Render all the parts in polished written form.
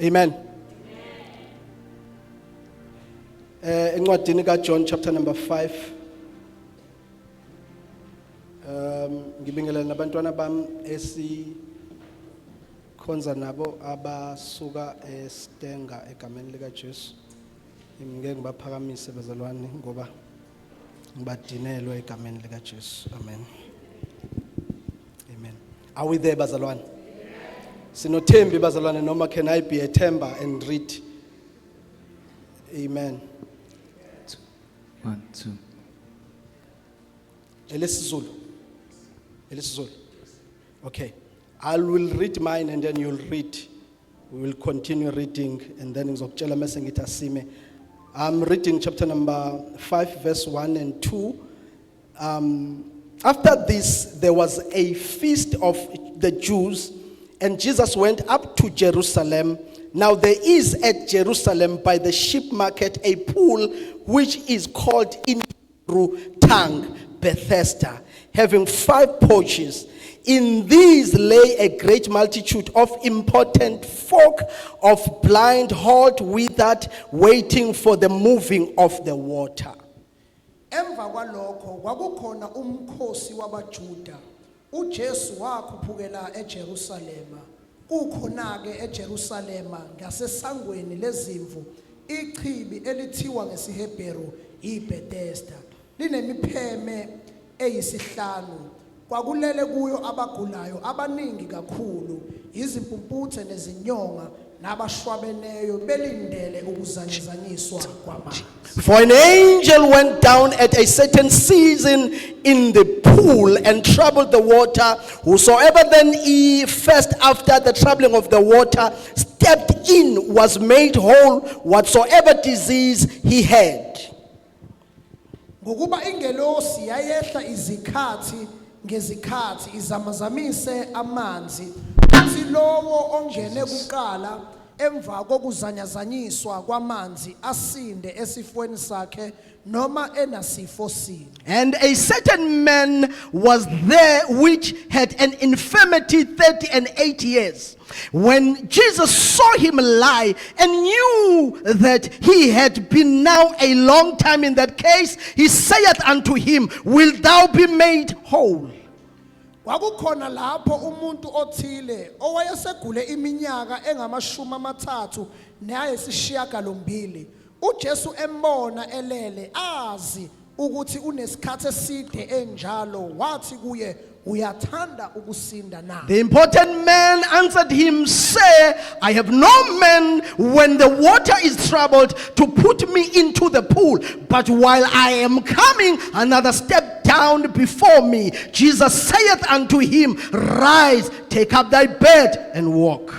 Amen. Encwadini kaJohn chapter number 5. Ngibingelela nabantwana bami esikhonza nabo abasuka eStenga egameni lika Jesu. Ngeke ngibaphakamise bazalwane ngoba ngibadinelwe egameni lika Jesu. Amen. Amen. Are we there bazalwane? Sinothembi bazalwane noma can I be a Themba and read? Amen. 1, 2. Elesizulu. Okay. I will read mine and then you'll read. We will continue reading and then ngizokutshela mase ngithi asime. I'm reading chapter number 5 verse 1 and 2. After this there was a feast of the Jews and Jesus went up to Jerusalem. Now there is at Jerusalem by the sheep market a pool which is called in Hebrew tongue Bethesda, having 5 porches. In these lay a great multitude of impotent folk, of blind, halt, withered, waiting for the moving of the water. Emva kwalokho kwakukhona umkhosi wabaJuda. uJesu wakhuphukela eJerusalema. Kukhona ke eJerusalema ngasesangweni lezimvu ichibi elithiwa ngesiHebheru iBethesda. Linemipheme eyisihlanu. Kwakulele kuyo abagulayo abaningi kakhulu, izimpumputhe nezinyonga nabashwabeneyo belindele ukuzanyazanyiswa kwamanzi. For an angel went down at a certain season in the pool and troubled the water. Whosoever then first after the troubling of the water stepped in was made whole whatsoever disease he had. Ngokuba ingelosi yayehla izikhathi ngezikhathi izamazamise amanzi, uthi lowo ongene kuqala emva kokuzanyazanyiswa kwamanzi asinde esifweni sakhe noma enasifo sini. And a certain man was there which had an infirmity 38 years. When Jesus saw him lie and knew that he had been now a long time in that case, he saith unto him, Wilt thou be made whole? Kwakukhona lapho umuntu othile owayesegule iminyaka engamashumi 38. uJesu embona elele azi ukuthi unesikhathi eside enjalo, wathi kuye, uyathanda ukusinda na? The important man answered him, Say, I have no man when the water is troubled to put me into the pool, but while I am coming, another step down before me. Jesus saith unto him, Rise, take up thy bed and walk.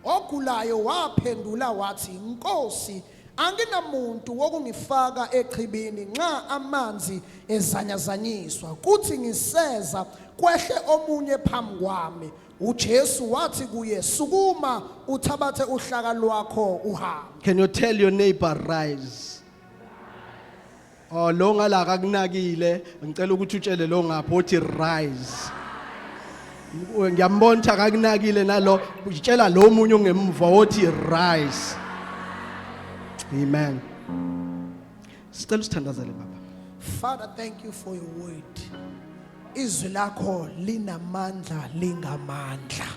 Ogulayo waphendula wathi, Nkosi, anginamuntu wokungifaka echibini nxa amanzi ezanyazanyiswa, kuthi ngiseza kwehle omunye phambi kwami. uJesu wathi kuye, Sukuma uthabathe uhlaka lwakho uhambe. Can you tell your neighbor, rise? Oh, lo ngala akakunakile, ngicela ukuthi utshele lo ngapha uthi rise. Ngiyambona akakunakile nalo, utshela lo munye ongemva uthi rise. Amen. Sicela usithandazele baba. Father, thank you for your word. Izwi lakho linamandla lingamandla.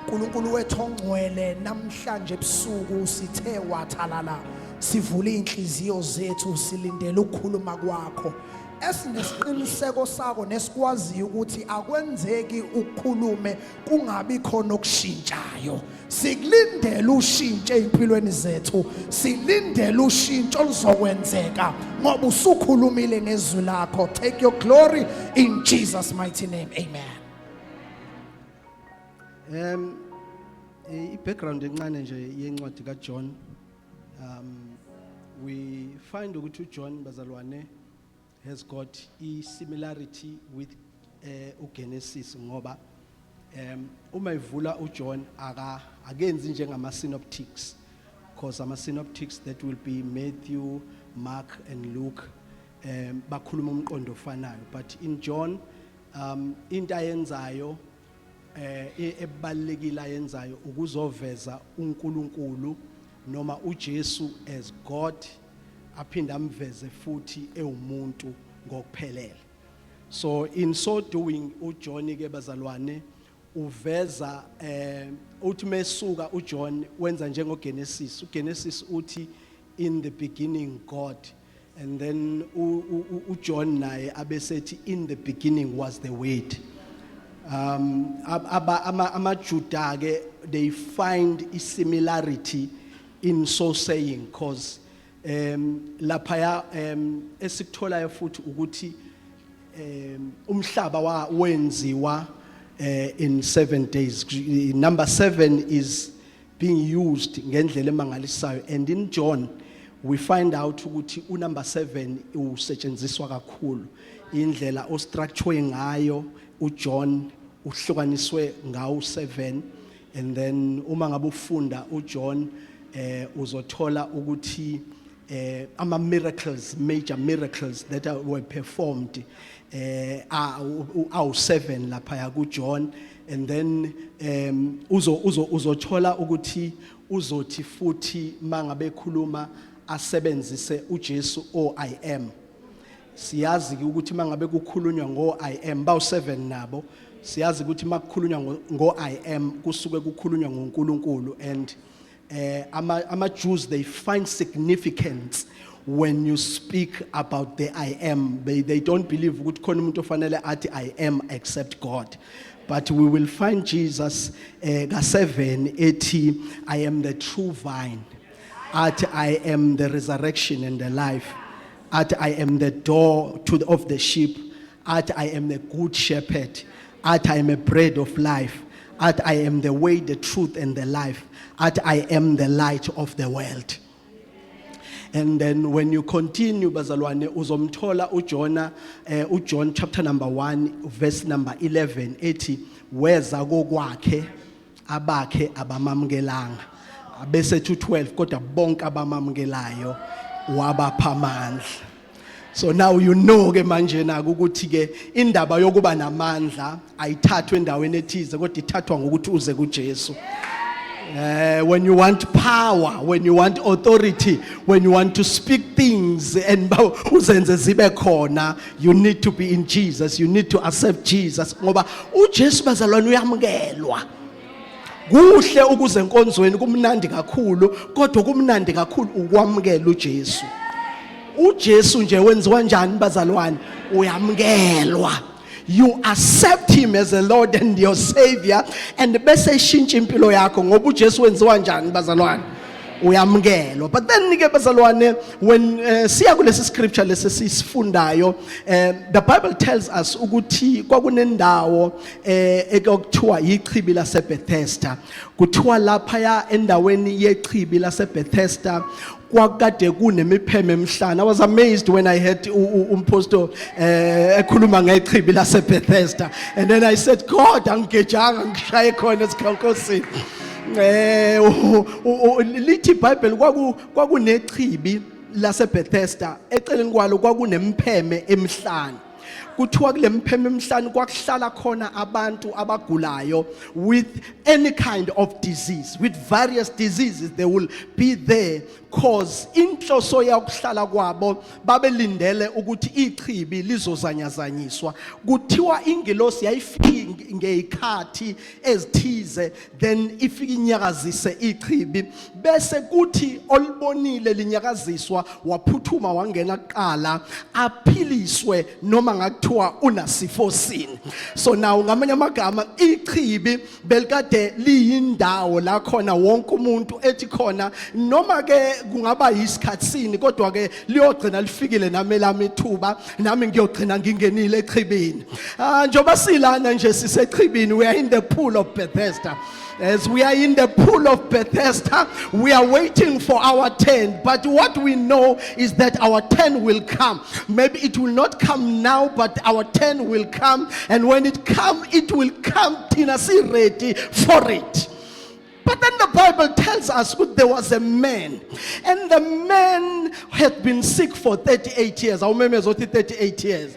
uNkulunkulu wethu ongcwele, namhlanje ebusuku sithe wathalala, sivule inhliziyo zethu silindele ukukhuluma kwakho. Esinesiqiniseko sakho nesikwaziyo ukuthi akwenzeki ukukhulume kungabi khona okushintshayo. Sikulindele ushintshe empilweni zethu, silindele ushintsho oluzokwenzeka ngoba usukhulumile ngezwi lakho. Take your glory in Jesus mighty name. Amen. I background encane nje yencwadi kaJohn, we find ukuthi uJohn bazalwane has got a similarity with uGenesis ngoba uma ivula uJohn akenzi njengama synoptics, because ama synoptics that will be Matthew, Mark and Luke bakhuluma umqondo ofanayo, but in John into ayenzayo ebalekile ayenzayo ukuzoveza uNkulunkulu noma uJesu as God aphinda amveze futhi ewumuntu ngokuphelele. So in so doing uJohn ke bazalwane uveza uthi mesuka uJohn wenza njengoGenesis. uGenesis uthi in the beginning God, and then uJohn naye abesethi in the beginning was the word. Ama-Juda ke they find a similarity in so saying, cause lapha esikutholayo futhi ukuthi umhlaba wenziwa in 7 days. Number 7 is being used ngendlela emangalisayo, and in John we find out ukuthi number 7 usetshenziswa kakhulu indlela ostructure ngayo uJohn uhlukaniswe ngawo 7, and then uma ngabe ufunda uJohn uzothola ukuthi ama miracles, major miracles that were performed are 7 lapha kuJohn, and then uzothola ukuthi uzothi futhi mangabe khuluma asebenzise uJesu I am. Siyazi ukuthi mangabe kukhulunywa ngo I am bawu 7 nabo, siyazi ukuthi makukhulunywa ngo I am kusuke kukhulunywa ngoNkulunkulu, and ama-Jews they find significance when you speak about the I am. They don't believe ukuthi khona umuntu ofanele athi I am except God. But we will find Jesus ka7 ethi I am the true vine, athi I am the resurrection and the life, athi I am the door of the sheep, athi I am the good shepherd, athi I am a bread of life, athi I am the way, the truth and the life, athi I am the light of the world. And then when you continue bazalwane uzomthola uJohn chapter number 1 verse number 11 ethi weza kokwakhe abakhe abamamkelanga, bese 12 kodwa bonke abamamkelayo wabapha amandla. So now you know ke manje na ukuthi ke indaba yokuba namandla ayithathwe endaweni ethize kodwa ithathwa ngokuthi uze kuJesu. When you want power, when you want authority, when you want to speak things and uzenze zibe khona, you need to be in Jesus. You need to accept Jesus. Ngoba uJesu bazalwane uyamukelwa. Kuhle ukuze enkonzweni kumnandi kakhulu, kodwa kumnandi kakhulu ukwamukela uJesu. uJesu nje wenziwa njani bazalwane? Uyamukelwa. You accept him as a Lord and your Savior, and bese ishintsha impilo yakho ngoba uJesu wenziwa njani bazalwane? Uyamkelwa. But then ke bazalwane, when siya kulesi scripture lesi sisifundayo, the Bible tells us ukuthi kwakunendawo ekuthiwa yichibi laseBethesda. Kuthiwa lapha endaweni yechibi laseBethesda kwakade kunemipheme emhlane. I was amazed when I heard umpostoli ekhuluma ngechibi laseBethesda, and then I said, God, angigejanga ngishaye khona esikhankosini. Lithi iBhayibheli kwakunechibi laseBethesda, eceleni kwalo kwakunempheme emhlane. Kuthiwa kule mpheme emhlane kwakuhlala khona abantu abagulayo with any kind of disease, with various diseases. They will be there cause inhloso yakuhlala kwabo babelindele ukuthi ichibi lizozanyazanyiswa. Kuthiwa ingelosi yayifika ngezikhathi ezithize, then ifika inyakazise ichibi, bese kuthi olibonile linyakaziswa waphuthuma wangena kuqala aphiliswe noma ngakuthiwa unasifo sini. So now ngamanye amagama ichibi belikade liyindawo la khona wonke umuntu ethi khona noma ke kungaba yisikhathi sini kodwa ke liyogcina lifikile nami lami ithuba nami ngiyogcina ngingenile echibini. Njoba silana nje sisechibini, we are in the pool of Bethesda. As we are in the pool of Bethesda, we are waiting for our turn. But what we know is that our turn will come. Maybe it will not come now, but our turn will come. And when it comes, it will come tinasi ready for it. But then the Bible tells us that there was a man, and the man had been sick for 38 years. I remember 38 years.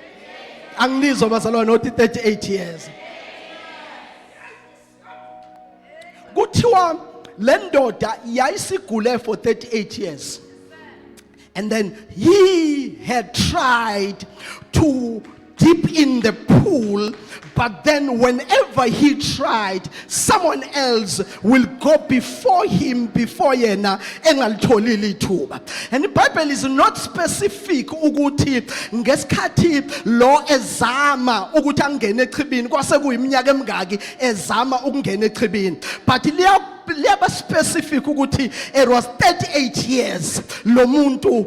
Angnizo bazalwane 38 years. kuthiwa le ndoda yayisigule for 38 years. And then he had tried to dip in the pool, but then whenever he tried, someone else will go before him, before yena engalitholile ithuba. And the Bible is not specific ukuthi ngesikhathi lo ezama ukuthi angene echibini kwase kuyiminyaka emingaki ezama ukungena echibini, but liyaba specific ukuthi it was 38 years lo muntu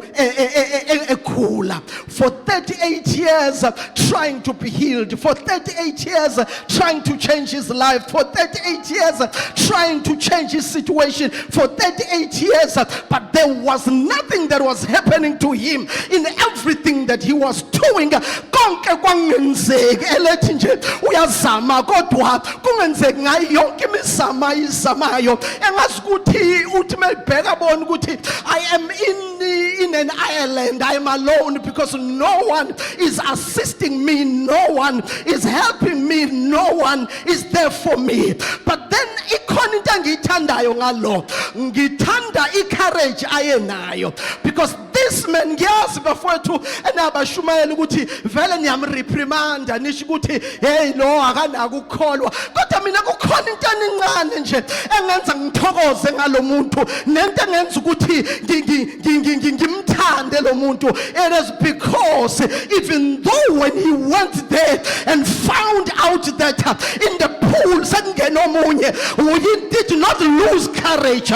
ekhula, for 38 years trying to be healed, for 38 years trying to change his life, for 38 years trying to change his situation, for 38 years, but there was nothing that was happening to him. In everything that he was doing, konke kwangenzeki, elethi nje uyazama kodwa kungenzeki ngayo yonke imizamo izamayo, engazi ukuthi uthi melibheka bona ukuthi I am in an island, I am alone because no one is assisting me, no one is helping me, no one is there for me. But then ikhona into engiyithandayo ngalo, ngithanda icourage ayenayo, because this man ngiyazi bafowethu enabashumayela ukuthi vele niyamreprimanda nisho ukuthi hey lo akanako ukukholwa, kodwa mina kukhona into encane nje engenza ngithokoze ngalo muntu, nento engenza ukuthi ngimthande lo muntu. It is because even though when he went there and found out that in the pool sekungena omunye, he did not lose courage.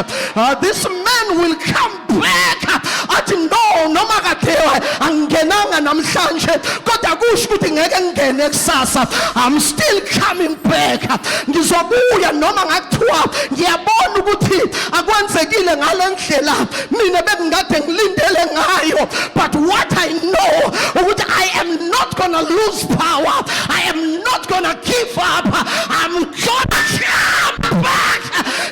This man will come back athi no, noma kade angenanga namhlanje kodwa kusho ukuthi ngeke ngene kusasa, I'm still coming back, ngizobuya noma ngakuthiwa ngiyabona ukuthi akwenzekile ngalendlela mina bekungade ngilindele ngayo. But what I know ukuthi I am not gonna lose power, I am not gonna give up, I'm gonna come back,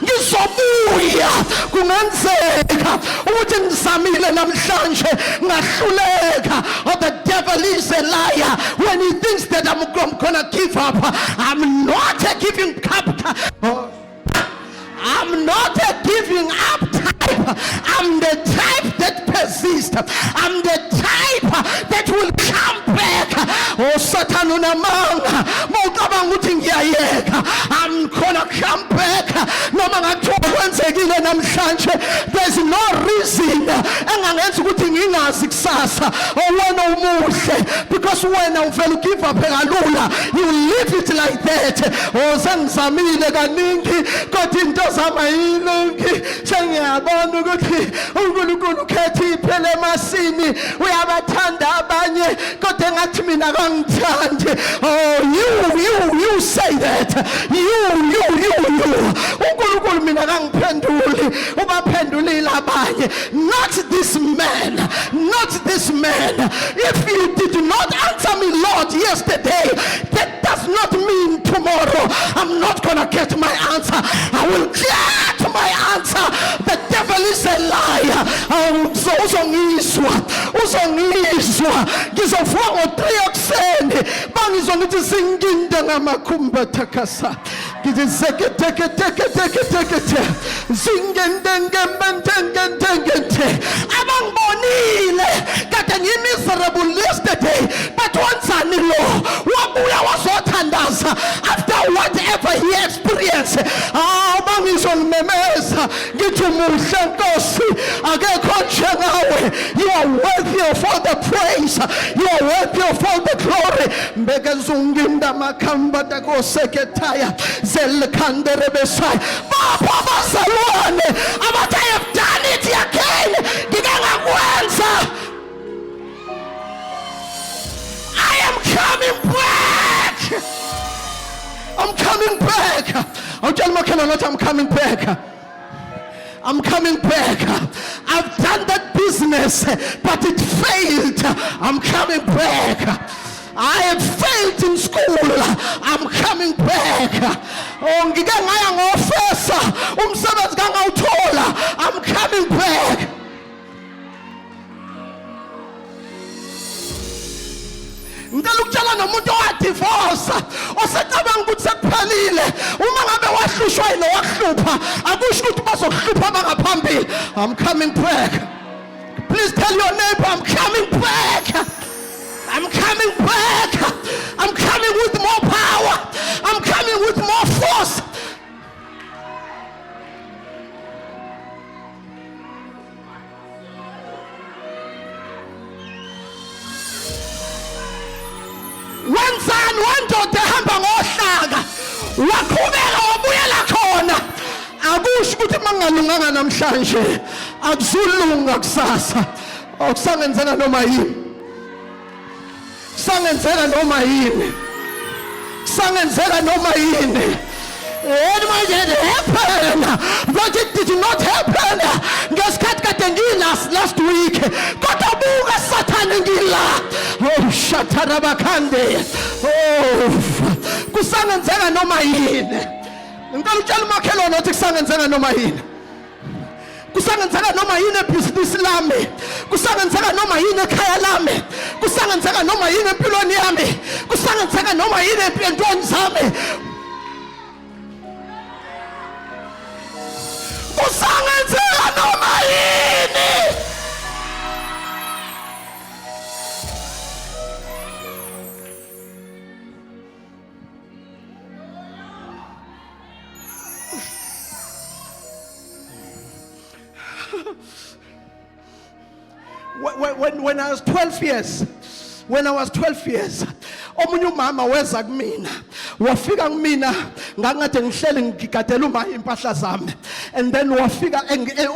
ngizobuya. Kungenzeka ukuthi ngizamile namhlanje ngahluleka, or the devil is a liar when he thinks that I'm gonna give up. I'm not a giving up. I'm not a giving up type. I'm the type that persists. I'm the type that will come back. Oh, Satan unamanga, mawucabanga ukuthi ngiyayeka, I'm gonna come back. Noma ngathiwa kwenzekile namhlanje, there's no reason engangenza ukuthi ngingazi kusasa owena umuhle, because wena uvela give up kalula, you live it like that. Oh, sengizamile kaningi kodwa into zama yiningi, sengiyabona ukuthi uNkulunkulu ukhethe iphele emasini, uyabathanda abanye kodwa ngathi mina kangithandi. Oh, you say that, you uNkulunkulu mina kangiphenduli, ubaphendulile abanye, not this man, not this man. If you did not answer me Lord yesterday, that does not mean tomorrow I'm not gonna get my answer. I will get my answer. The devil is a liar. Uzongizwa ngizovuka ngo-3 ekuseni bangizwa ngithi singinda ngamakhumba thakasa, ngithi seketeke zingendengembentengentengenте. Abangibonile kade ngimiserable yesterday, but wenzani lo wabuya wazothandaza after whatever he experienced. Bangizwa ngimemeza ngithi muhle Nkosi, akekho njengawe. You are worthy of all the praise, you are worthy of all the glory. Mbegezunginda makamba takoseketaya zelkandere besai baba bazalwane abathi I have done it again, ngikangakwenza. I am coming back, I'm coming back. I'll tell my I'm coming back, I'm coming back. I've done that business, but it failed. I'm coming back. I have failed in school. I'm coming back. Ngike ngaya ngofesa umsebenzi kangawuthola. I'm coming back. Ngicela ukutshela nomuntu owadivorce osecabanga ukuthi sekuphelile, uma ngabe wahlushwa yilo wahlupha lapha akusho ukuthi bazokuhlupha abangaphambili. I'm coming back. Please tell your neighbor, I'm coming back. I'm coming back. I'm coming with more power. I'm coming with more force. Wenzani wendoda ehamba ngohlaka waqhubeka wabuyela khona. Akusho ukuthi mangalunganga namhlanje akuzulunga kusasa. Okusangenzeka noma yini. Sangenzeka noma yini. Sangenzeka noma yini. It might happen, but it did not happen. Ngesikhathi kade last week. Kodwa buka Satan ngila. Oh shatarabakande. Oh kusangenzeka noma yini. Ngicela utshela umakhelwane ukuthi kusangenzeka noma yini. Kusangenzeka noma yini ebhizinisi lami. Kusangenzeka noma yini ekhaya lami. Kusangenzeka noma yini empilweni yami. Kusangenzeka noma yini empilweni zami. Kusangenzeka noma yini. When I was 12 years, omunye umama weza kumina wafika kumina ngangade ngihleli ngigadela uma impahla zami, and then wafika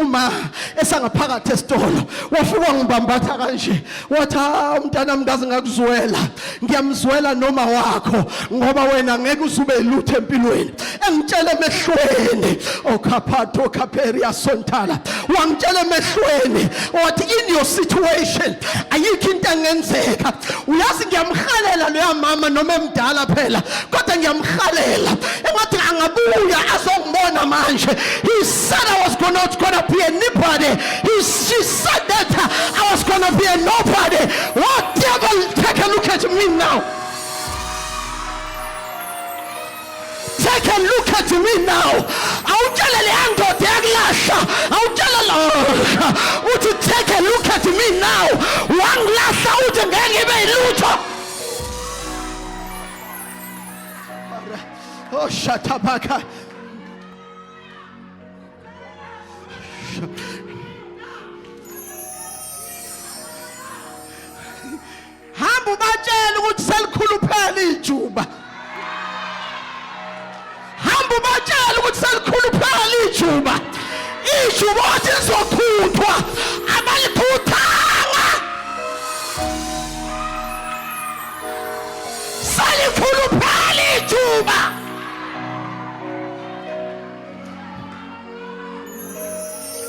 uma esangaphakathi esitolo wafika ngibambatha kanje wathi umntanami ngaze ngakuzwela, ngiyamzwela noma wakho ngoba wena ngeke usube lutho empilweni. Engitshela emehlweni okaphatho kaperia sontala wangitshela emehlweni wathi in your situation ayikho into engenzeka. Uyazi ngiyamhalela lo mama noma emdala phela kodwa ngiyamhalela engathi angabuya azongibona manje. He said I was gonna be a nobody. She said that I was gonna be a nobody. What devil, take a look at me now. Take a look at me now. Awutshele le ndoda yakulahla. Awutshele lo uthi take a look at me now. Wangilahla uthi ngeke ngibe lutho. Oh shatabaka. Hamba ubatshela ukuthi selikhuluphela ijuba. Hamba ubatshela ukuthi selikhuluphela ijuba. Ijuba wathi lizokhuthwa abalikhuthanga. Selikhuluphela ijuba.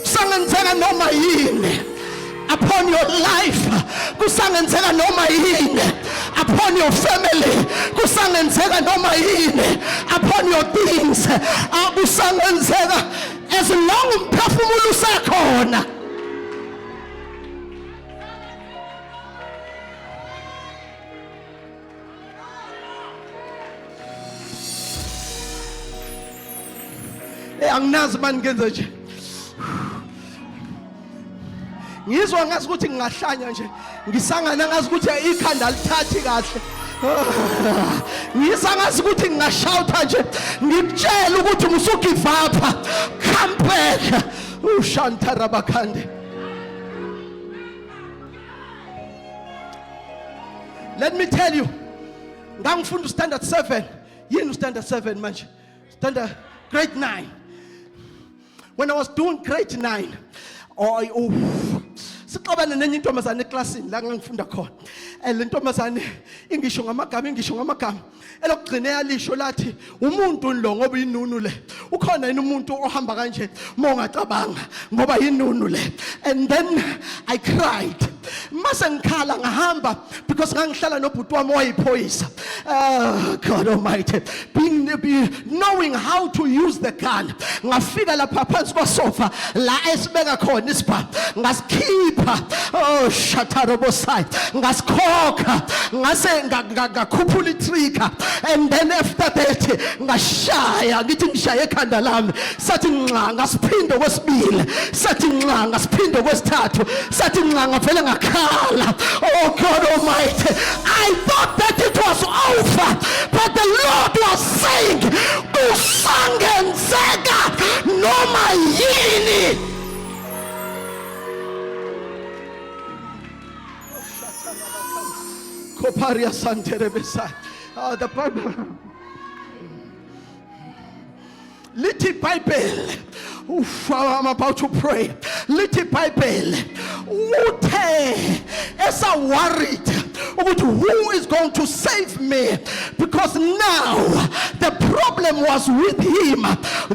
Kusangenzeka noma yini upon your life. Kusangenzeka noma yini upon your family. Kusangenzeka noma yini upon your things. Kusangenzeka as long umphefumulo usekhona. Anginazi manje ngenze nje. Ngizwa ngazi ukuthi ngingahlanya nje ngisangana ngazi ukuthi ikhanda lithathi kahle. Ngizwa ngazi ukuthi ngingashawutha nje ngikutshela ukuthi musugive up, come back. Ushanta rabakhande. Let me tell you, ngangifunda standard 7. Yini standard 7 manje? Standard grade 9. When I was doing grade 9, siqabane nenye intombazane eklasini la ngangifunda khona. Le ntombazane ingisho ngamagama elokugcina yalisho lathi umuntu lo ngoba inunu le. Ukhona yini umuntu ohamba kanje mongacabanga ngoba inunu le. And then I cried. mase ngikhala ngahamba because ngangihlala nobhuti wami wayiphoyisa. God Almighty, knowing how to use the gun, ngafika lapha phansi kwasofa la esibeka khona isibhamu, ngasikhipha, oh shatarobosai, ngasikhokha, ngase ngakhuphula itrigger, and then after that ngashaya, ngithi ngishaye ekhanda lami, sathi nxa ngasiphinde kwesibili, sathi nxa ngasiphinde kwesithathu, sathi nxa ngavele ngakhala. Oh God Almighty, I thought that it was over, but the Lord was saying, kusangenzeka noma yini. Koparia santerebesa. The Bible. Little Bible. I'm about to pray. Little Bible. As I worried about who is going to save me, because now the problem was with him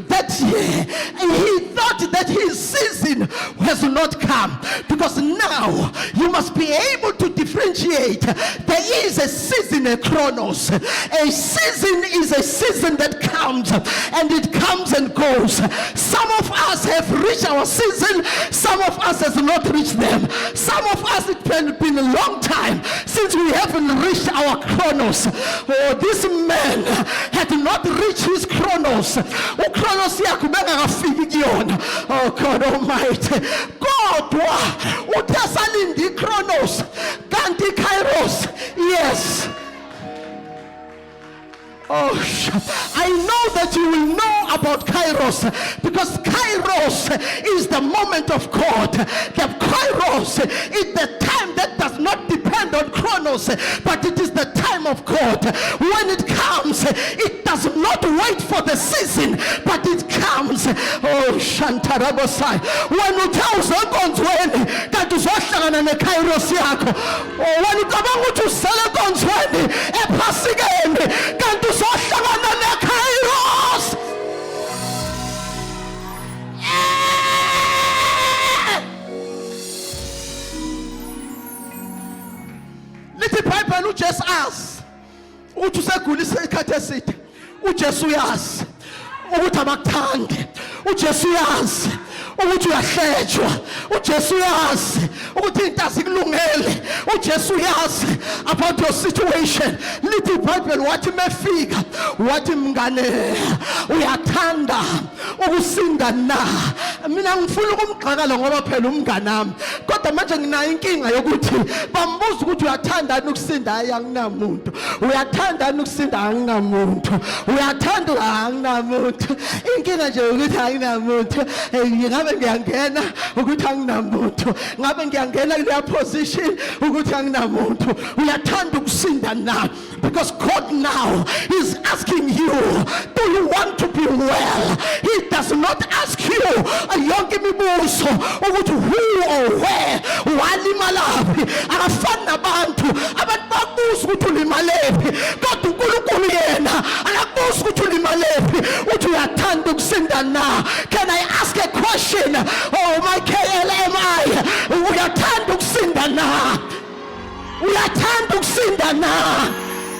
that he thought that his season has not come, because now you must be able to differentiate. There is a season, a chronos. A season is a season that comes and it comes and goes. Some of us have reached our season, some of us has not reached them. Some of us, it's been a long time since we haven't reached our chronos. Oh, this man had not reached his chronos. Oh God Almighty, God, utasalindi chronos, kanti kairos, yes. Oh, I know that you will know about Kairos, because Kairos is the moment of God. The Kairos is the time that does not depend on Chronos, but it is the time of God. When it comes, it does not wait for the season, but it comes. Oh, Shantarabosai. When you tell someone that is what Kairos yako, oh, when you come out to sell a conswani, a passing can do so Kairos. Little Piper who just asked, who to say kulise katesit, who just uyas, ubutabaktande, who just uyas, ukuthi uyahlejwa, uJesu uyazi ukuthi into azikulungele, uJesu uyazi about your situation. Little Bible wathi mefika, wathi mngane uyathanda ukusinda na. Mina ngifuna ukumgxakala ngoba phela umngane nami, kodwa manje nginayo inkinga yokuthi bambuza ukuthi uyathanda ukusinda, ayanginamuntu. Uyathanda ukusinda, anginamuntu. Uyathanda anginamuntu. Inkinga nje ukuthi anginamuntu. Ngabe ngiyangena ukuthi anginamuntu, ngabe ngiyangena kule position ukuthi anginamuntu. Uyathanda ukusinda na, because God now is asking you, do you want to be well? He does not ask you yonke imibuzo ukuthi who or where walimalaphi. Akafani nabantu bakubuza ukuthi ulimalephi, kodwa uNkulunkulu yena akakubuza ukuthi ulimalephi, uthi uyathanda ukusinda na. Can I ask a question? Oh my KLMI, uyathanda ukusinda na? Uyathanda ukusinda na?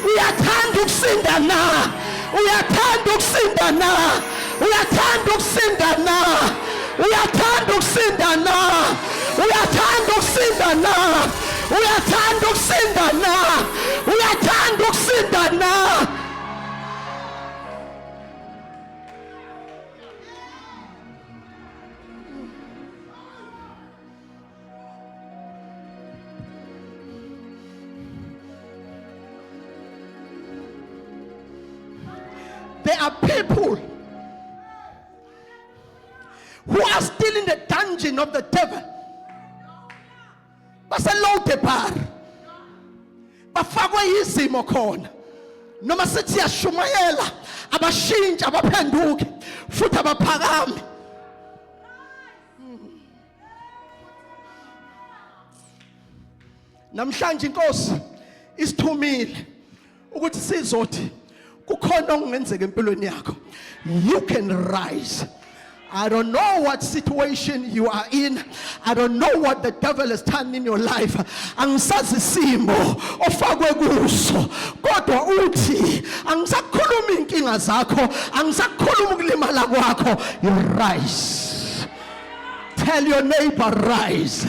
Uyathanda ukusinda na? Uyathanda ukusinda na? Uyathanda ukusinda na? Uyathanda ukusinda na? Uyathanda ukusinda na? Uyathanda ukusinda na? Uyathanda ukusinda na? There are people who are still in the dungeon of the devil. Baselote bar. Bafakwe izimo khona. Noma sithi yashumayela, abashintsha abaphenduke, futhi abaphakame. Namhlanje inkosi isithumile ukuthi sizothi kukhona okungenzeka empilweni yakho. You can rise. I don't know what situation you are in. I don't know what the devil has done in your life. Angisazi isimo ofakwe kuso. Kodwa uthi angisakhuluma inkinga zakho, angisakhuluma ukulimala kwakho. You rise. Tell your neighbor, rise.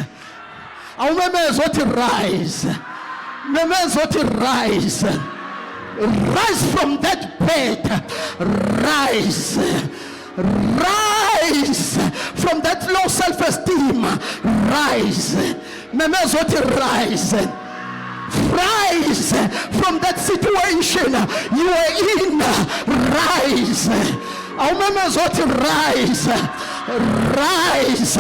Awumemeza uthi rise. Memeza uthi rise. Rise from that bed. Rise. Rise from that low self-esteem. Rise. Memeza uthi rise. Rise from that situation you are in. Rise. Awumemeza uthi rise. Rise.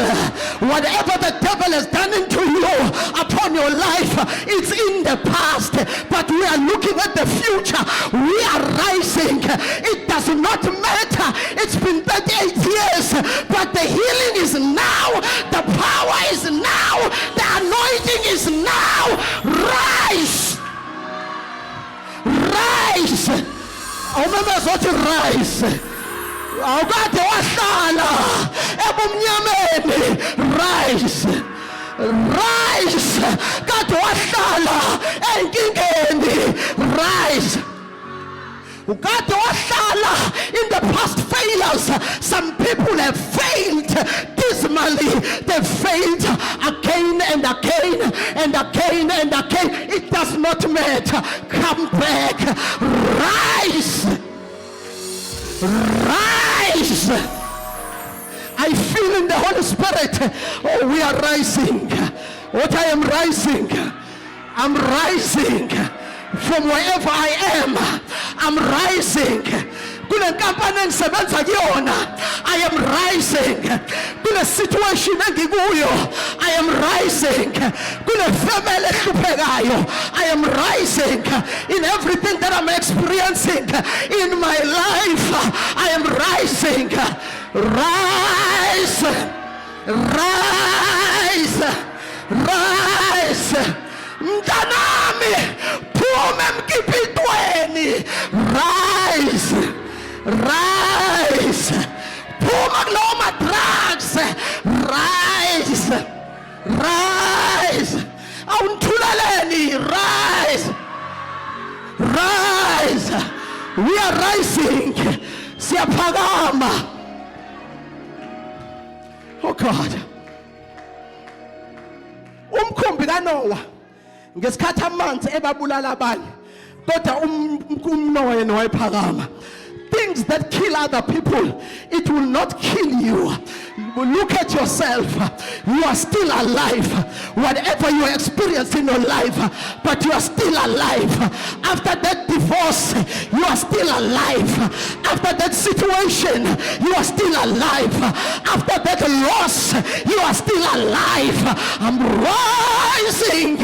Whatever the devil has done into you upon your life, it's in the past, but we are looking at the future. We are rising. It does not matter. It's been 38 years, but the healing is now. The power is now. The anointing is now. Rise. Rise. Awumemeza uthi rise. Awukade wahlala ebumnyameni. Rise. Rise. Kade wahlala enkingeni. Rise. Ukade wahlala in the past failures. Some people have failed dismally. They failed again and again and again and again. It does not matter. Come back. Rise. Rise. I feel in the Holy Spirit. Oh, we are rising. What I am rising. I'm rising from wherever I am. I'm rising. Kule nkampani engisebenza kuyona, I am rising. Kule situation engikuyo, I am rising. Kule family ehluphekayo, I am rising. In everything that I'm experiencing in my life, I am rising. Rise. Rise. Rise. Mntanami, phuma emkipitweni. Rise. Rise. Phuma kuloma drugs. Rise. Rise. Awunthuleleni. Rise. Rise. We are rising. Siyaphakama. Oh God. Umkhumbi kaNoah ngesikhathi amanzi ebabulala abantu, kodwa umNoah yena wayephakama. Things that kill other people, it will not kill you. Look at yourself. You are still alive. Whatever you experience in your life, but you are still alive. After that divorce, you are still alive. After that situation, you are still alive. After that loss, you are still alive. I'm rising.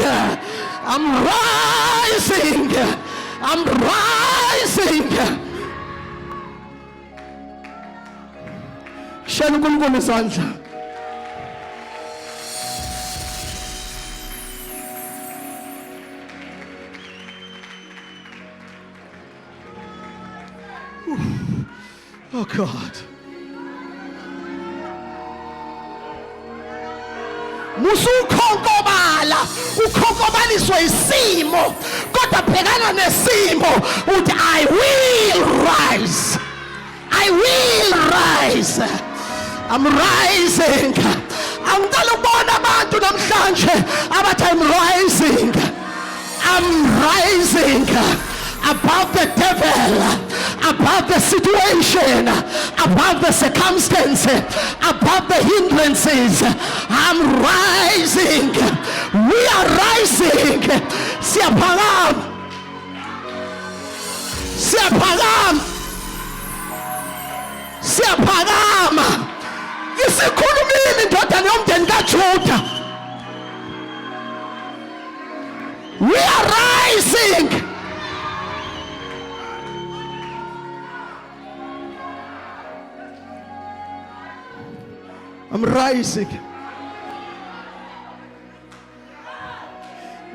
I'm rising. I'm rising. Shall we Sandra? Oh God. Musukhokobala, ukhokobaliswa isimo, kodwa bhekana nesimo uthi I will rise. I will rise. I'm rising. Angicela ukubona abantu namhlanje abathi I'm rising. I'm rising above the devil, above the situation, above the circumstance, above the hindrances. I'm rising. We are rising. Siyaphakama. Siyaphakama. Siyaphakama. Isikhulumile indodana yomndeni kaJuda. We are rising. I'm rising.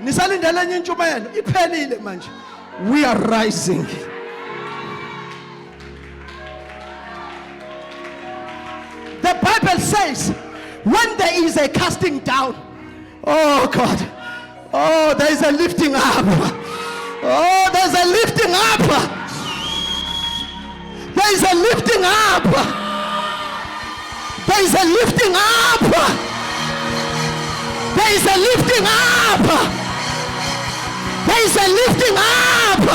Nisalindele enye intshumayelo iphelile manje. We are rising. The Bible says, when there is a casting down, oh God, oh, there is a lifting up. Oh, there's a lifting up. There is a lifting up. There is a lifting up. There is a lifting up. There is a lifting up.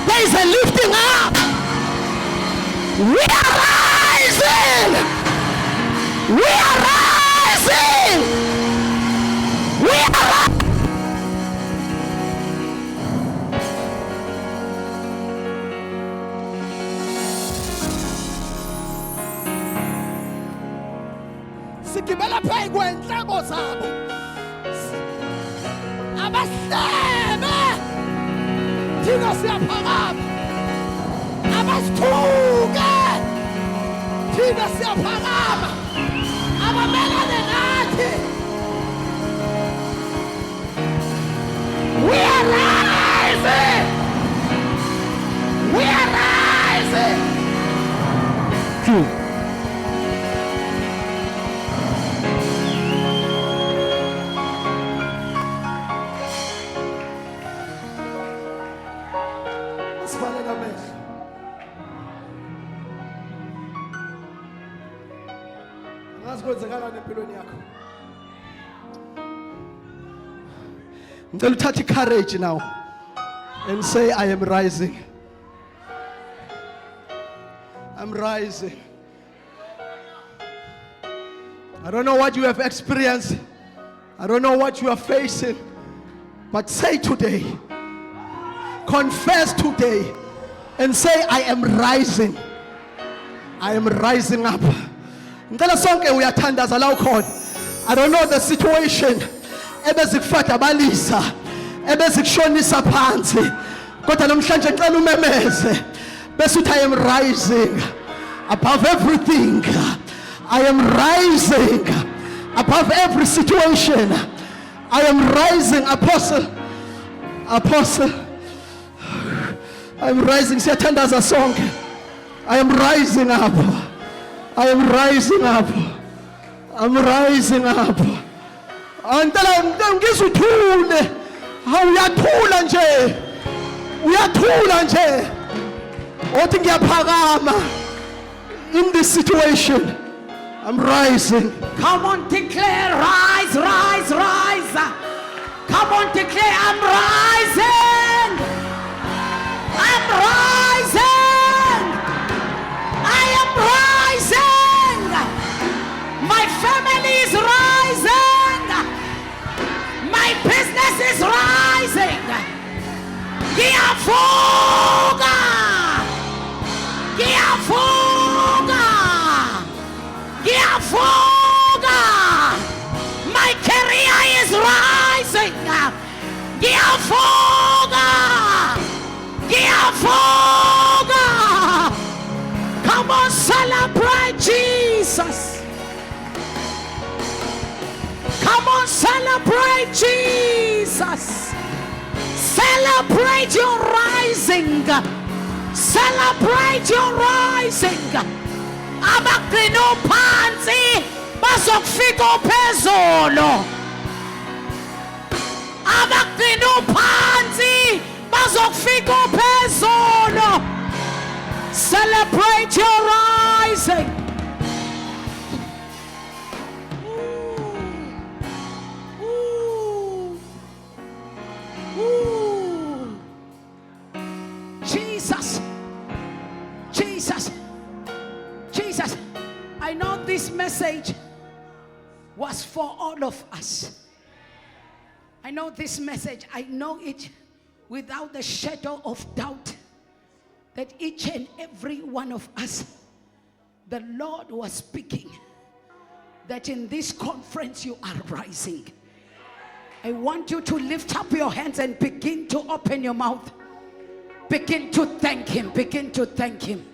There is a lifting up. We are rising. We are rising. We are rising. sigibela phezu kwenhleko zabo abahlebe thina siyaphakama abasithuke thina siyaphakama abamelane nathi we are rising we are rising Sivalele amehlo. Angazi kwenzakalani empilweni yakho. Ngicela uthathe courage now and say, I am rising. I'm rising. I don't know what you have experienced. I don't know what you are facing. But say today, confess today, and say, I am rising. I am rising up. Ngicela sonke uyathandaza la ukhona. I don't know the situation ebezikufada balisa, ebezikushonisa phansi. Kodwa namhlanje ngicela umemeze. Bese uthi I am rising above everything. I am rising above every situation. I am rising, apostle. I'm rising. Siyathandaza sonke. I am rising up. I am rising up. I'm rising up. Antala ngisuthule. Awuyathula nje. Uyathula nje. Othi ngiyaphakama in this situation. I'm rising. Come on, declare, rise, rise, rise. Come on, declare, I'm rising. I'm rising. I am rising. My family is rising. My business is rising. Giyavuka. Giyavuka. Giyavuka. My career is rising. Giyavuka. Giyavuka. Come on, celebrate Jesus. Come on, celebrate Jesus. Celebrate your rising. Celebrate your rising. Abaqina phansi bazokufika phezulu. Abaqina phansi bazokufika phezulu. Celebrate your rising. Jesus, Jesus, Jesus. I know this message was for all of us. I know this message, I know it without the shadow of doubt that each and every one of us, the Lord was speaking that in this conference you are rising. I want you to lift up your hands and begin to open your mouth. Begin to thank Him. Begin to thank Him.